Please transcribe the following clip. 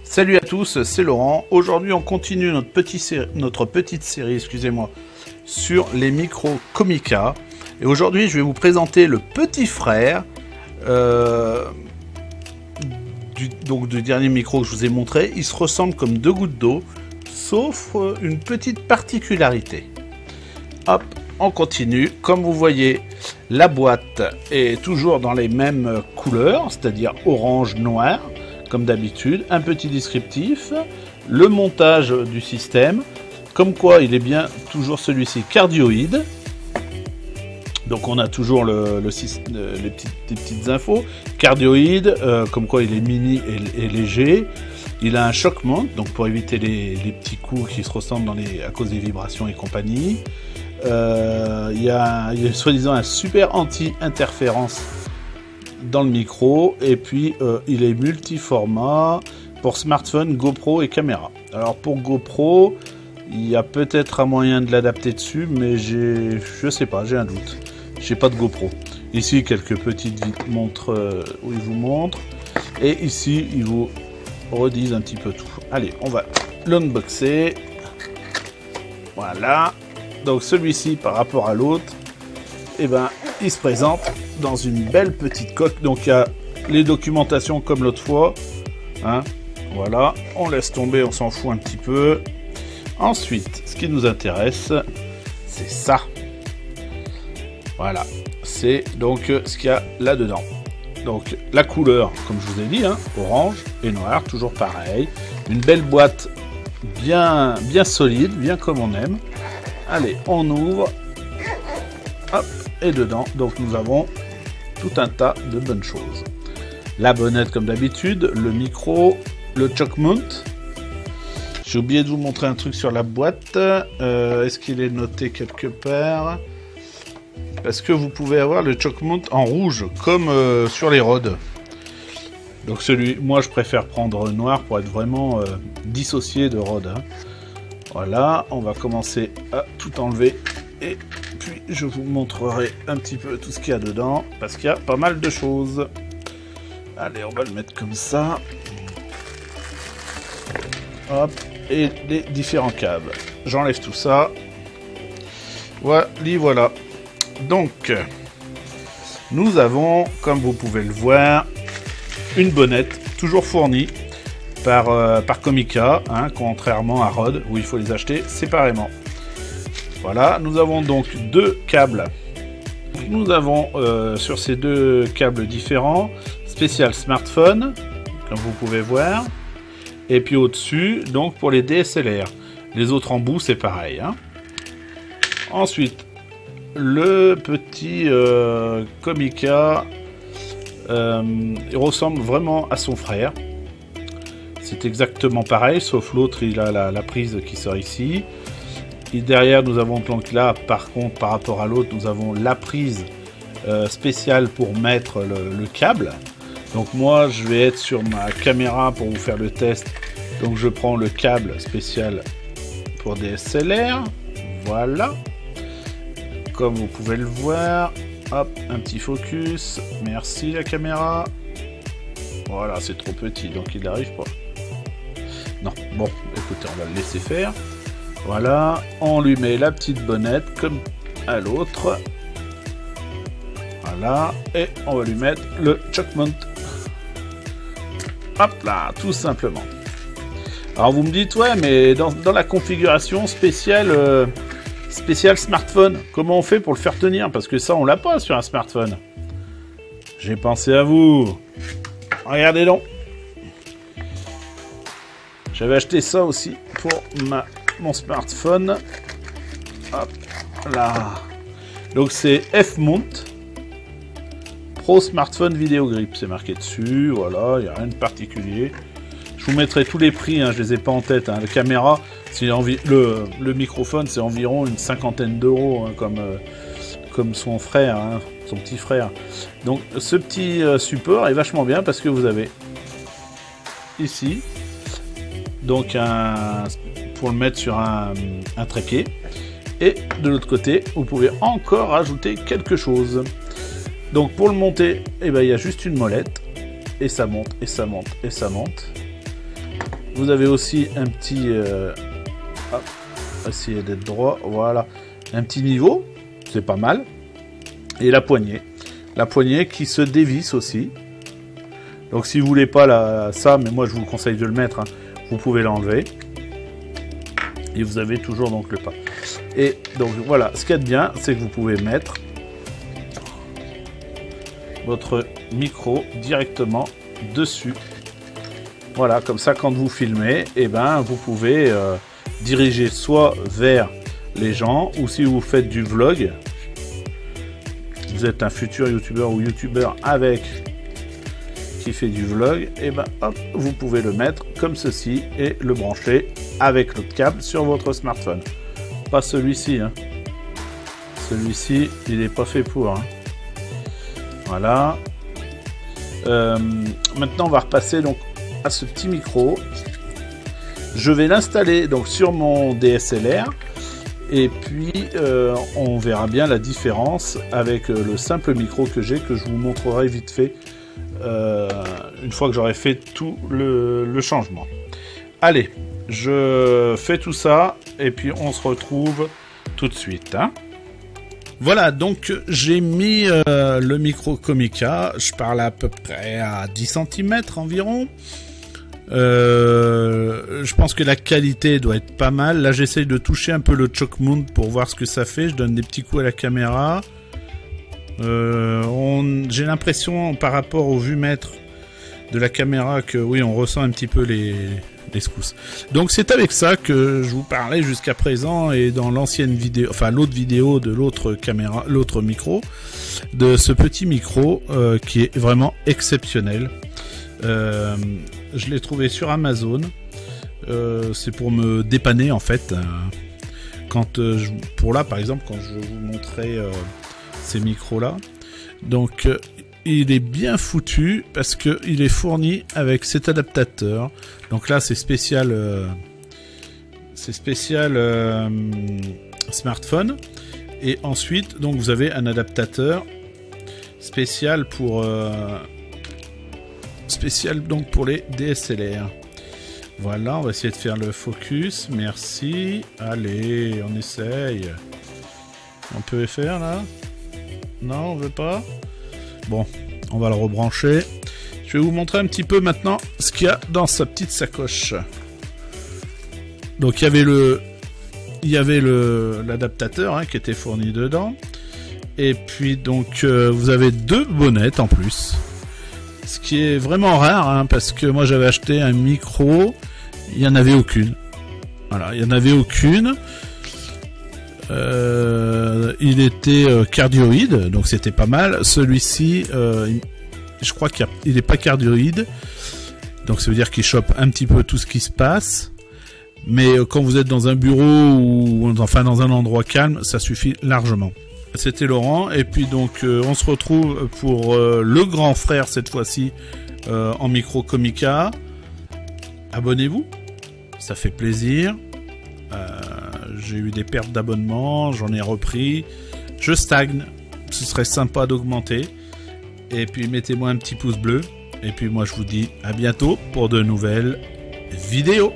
Salut à tous, c'est Laurent. Aujourd'hui, on continue notre petite série, excusez-moi, sur les micros Comica. Et aujourd'hui, je vais vous présenter le petit frère du dernier micro que je vous ai montré. Il se ressemble comme deux gouttes d'eau, sauf une petite particularité. Hop, on continue. Comme vous voyez, la boîte est toujours dans les mêmes couleurs, c'est-à-dire orange, noir. Comme d'habitude, un petit descriptif, le montage du système, comme quoi il est bien toujours celui-ci cardioïde. Donc on a toujours les petites infos. Cardioïde, comme quoi il est mini et léger. Il a un shock mount, donc pour éviter les petits coups qui se ressemblent à cause des vibrations et compagnie. Il y a soi-disant un super anti-interférence dans le micro, et puis il est multi-format pour smartphone, GoPro et caméra. Alors pour GoPro, il y a peut-être un moyen de l'adapter dessus, mais je sais pas, j'ai un doute. J'ai pas de GoPro. Ici quelques petites montres où ils vous montrent, et ici ils vous redisent un petit peu tout. Allez, on va l'unboxer. Voilà. Donc celui-ci par rapport à l'autre, eh ben, il se présente dans une belle petite coque. Donc il y a les documentations comme l'autre fois, hein. Voilà, on laisse tomber, on s'en fout un petit peu. Ensuite, ce qui nous intéresse, c'est ça. Voilà, c'est donc ce qu'il y a là-dedans. Donc la couleur, comme je vous ai dit, hein, orange et noir, toujours pareil. Une belle boîte bien solide, bien comme on aime. Allez, on ouvre. Hop, et dedans, donc nous avons tout un tas de bonnes choses. La bonnette comme d'habitude, le micro, le shock mount. J'ai oublié de vous montrer un truc sur la boîte. Est-ce qu'il est noté quelque part? Parce que vous pouvez avoir le shock mount en rouge, comme sur les Rode. Donc moi je préfère prendre noir pour être vraiment dissocié de Rode. Hein. Voilà, on va commencer à tout enlever et puis je vous montrerai un petit peu tout ce qu'il y a dedans, parce qu'il y a pas mal de choses. Allez, on va le mettre comme ça. Hop, et les différents câbles. J'enlève tout ça. Voilà. Donc, nous avons, comme vous pouvez le voir, une bonnette, toujours fournie par Comica, hein, contrairement à Rode, où il faut les acheter séparément. Voilà, nous avons donc deux câbles. Nous avons sur ces deux câbles différents, spécial smartphone, comme vous pouvez voir, et puis au-dessus, donc pour les DSLR. Les autres embouts, c'est pareil. Hein. Ensuite, le petit Comica, il ressemble vraiment à son frère. C'est exactement pareil, sauf l'autre, il a la prise qui sort ici. Et derrière, nous avons donc là, par contre, par rapport à l'autre, nous avons la prise spéciale pour mettre le câble. Donc moi, je vais être sur ma caméra pour vous faire le test. Donc je prends le câble spécial pour DSLR. Voilà. Comme vous pouvez le voir. Hop, un petit focus. Merci la caméra. Voilà, c'est trop petit, donc il n'arrive pas. Non, bon, écoutez, on va le laisser faire. Voilà, on lui met la petite bonnette comme à l'autre. Voilà, et on va lui mettre le shock mount. Hop là, tout simplement. Alors vous me dites, ouais, mais dans la configuration spéciale smartphone, comment on fait pour le faire tenir? Parce que ça, on l'a pas sur un smartphone. J'ai pensé à vous. Regardez donc. J'avais acheté ça aussi pour mon smartphone. Hop là. Donc c'est F-Mount Pro Smartphone Video Grip. C'est marqué dessus. Voilà, il n'y a rien de particulier. Je vous mettrai tous les prix. Hein, je les ai pas en tête. Hein. La caméra, le microphone, c'est environ une cinquantaine d'euros, hein, comme son frère, hein, son petit frère. Donc ce petit support est vachement bien parce que vous avez ici donc pour le mettre sur un trépied, et de l'autre côté vous pouvez encore ajouter quelque chose. Donc pour le monter, eh ben, il y a juste une molette et ça monte et ça monte et ça monte. Vous avez aussi un petit... essayez d'être droit, voilà. Un petit niveau, c'est pas mal. Et la poignée. La poignée qui se dévisse aussi. Donc si vous voulez pas ça, mais moi je vous conseille de le mettre, hein, vous pouvez l'enlever. Et vous avez toujours donc le pas. Et donc voilà, ce qu'il y a de bien, c'est que vous pouvez mettre votre micro directement dessus. Voilà, comme ça quand vous filmez, et ben vous pouvez diriger soit vers les gens, ou si vous faites du vlog, vous êtes un futur youtubeur ou youtubeur qui fait du vlog, et ben hop, vous pouvez le mettre comme ceci et le brancher avec l'autre câble sur votre smartphone. Pas celui-ci, hein. Celui-ci, il n'est pas fait pour. Hein. Voilà. Maintenant, on va repasser donc à ce petit micro. Je vais l'installer donc sur mon DSLR. Et puis, on verra bien la différence avec le simple micro que j'ai, que je vous montrerai vite fait une fois que j'aurai fait tout le changement. Allez, je fais tout ça et puis on se retrouve tout de suite. Hein. Voilà, donc j'ai mis le micro Comica, je parle à peu près à 10 cm environ. Je pense que la qualité doit être pas mal. Là j'essaye de toucher un peu le choke mount pour voir ce que ça fait. Je donne des petits coups à la caméra. J'ai l'impression par rapport au vumètre de la caméra que oui, on ressent un petit peu les secousses. Donc c'est avec ça que je vous parlais jusqu'à présent, et dans l'ancienne vidéo, enfin l'autre vidéo de l'autre caméra, l'autre micro, de ce petit micro qui est vraiment exceptionnel. Je l'ai trouvé sur Amazon. C'est pour me dépanner en fait. Quand pour là par exemple, quand je vous montrais ces micros là, donc il est bien foutu parce que il est fourni avec cet adaptateur. Donc là c'est spécial smartphone, et ensuite donc vous avez un adaptateur spécial pour donc pour les DSLR. Voilà, on va essayer de faire le focus. Merci. Allez, on essaye. On peut le faire là? Non, on veut pas. Bon, on va le rebrancher. Je vais vous montrer un petit peu maintenant ce qu'il y a dans sa petite sacoche. Donc il y avait l'adaptateur hein, qui était fourni dedans. Et puis donc vous avez 2 bonnettes en plus. Ce qui est vraiment rare hein, parce que moi j'avais acheté un micro, il n'y en avait aucune. Voilà, il n'y en avait aucune. Il était cardioïde, donc c'était pas mal. Celui-ci, je crois qu'il n'est pas cardioïde, donc ça veut dire qu'il chope un petit peu tout ce qui se passe. Mais quand vous êtes dans un bureau ou enfin dans un endroit calme, ça suffit largement. C'était Laurent, et puis donc on se retrouve pour le grand frère cette fois-ci en micro Comica. Abonnez-vous, ça fait plaisir. J'ai eu des pertes d'abonnement, j'en ai repris, je stagne, ce serait sympa d'augmenter, et puis mettez-moi un petit pouce bleu, et puis moi je vous dis à bientôt pour de nouvelles vidéos.